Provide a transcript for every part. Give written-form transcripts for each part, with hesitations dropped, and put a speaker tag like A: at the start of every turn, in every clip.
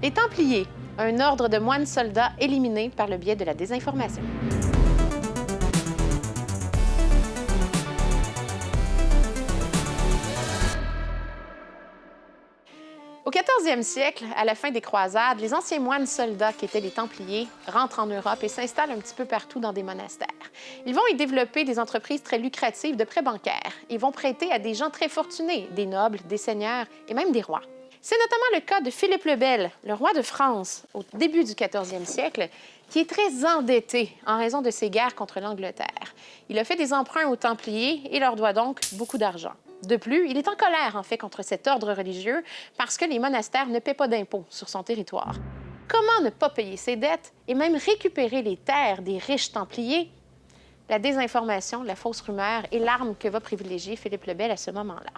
A: Les Templiers, un ordre de moines soldats éliminé par le biais de la désinformation. Au 14e siècle, à la fin des croisades, les anciens moines soldats qui étaient les Templiers rentrent en Europe et s'installent un petit peu partout dans des monastères. Ils vont y développer des entreprises très lucratives de prêts bancaires. Ils vont prêter à des gens très fortunés, des nobles, des seigneurs et même des rois. C'est notamment le cas de Philippe le Bel, le roi de France, au début du 14e siècle, qui est très endetté en raison de ses guerres contre l'Angleterre. Il a fait des emprunts aux Templiers et leur doit donc beaucoup d'argent. De plus, il est en colère, en fait, contre cet ordre religieux parce que les monastères ne paient pas d'impôts sur son territoire. Comment ne pas payer ses dettes et même récupérer les terres des riches Templiers? La désinformation, la fausse rumeur est l'arme que va privilégier Philippe le Bel à ce moment-là.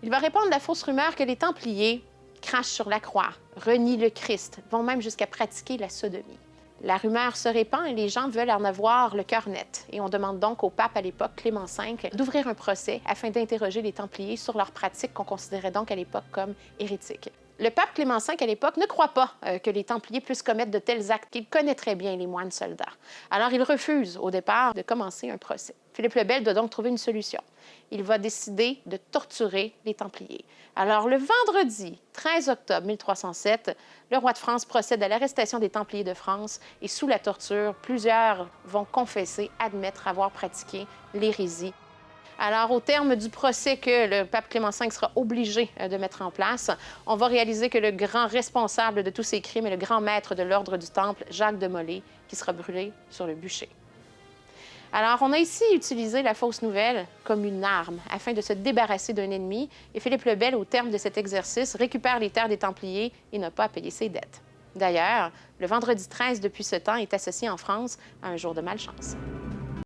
A: Il va répandre la fausse rumeur que les Templiers crachent sur la croix, renient le Christ, vont même jusqu'à pratiquer la sodomie. La rumeur se répand et les gens veulent en avoir le cœur net. Et on demande donc au pape à l'époque, Clément V, d'ouvrir un procès afin d'interroger les Templiers sur leurs pratiques qu'on considérait donc à l'époque comme hérétiques. Le pape Clément V, à l'époque, ne croit pas que les Templiers puissent commettre de tels actes qu'il connaît très bien, les moines soldats. Alors il refuse, au départ, de commencer un procès. Philippe le Bel doit donc trouver une solution. Il va décider de torturer les Templiers. Alors, le vendredi 13 octobre 1307, le roi de France procède à l'arrestation des Templiers de France et sous la torture, plusieurs vont confesser, admettre avoir pratiqué l'hérésie. Alors, au terme du procès que le pape Clément V sera obligé de mettre en place, on va réaliser que le grand responsable de tous ces crimes est le grand maître de l'ordre du Temple, Jacques de Molay, qui sera brûlé sur le bûcher. Alors, on a ici utilisé la fausse nouvelle comme une arme afin de se débarrasser d'un ennemi, et Philippe le Bel, au terme de cet exercice, récupère les terres des Templiers et n'a pas à payer ses dettes. D'ailleurs, le vendredi 13 depuis ce temps est associé en France à un jour de malchance.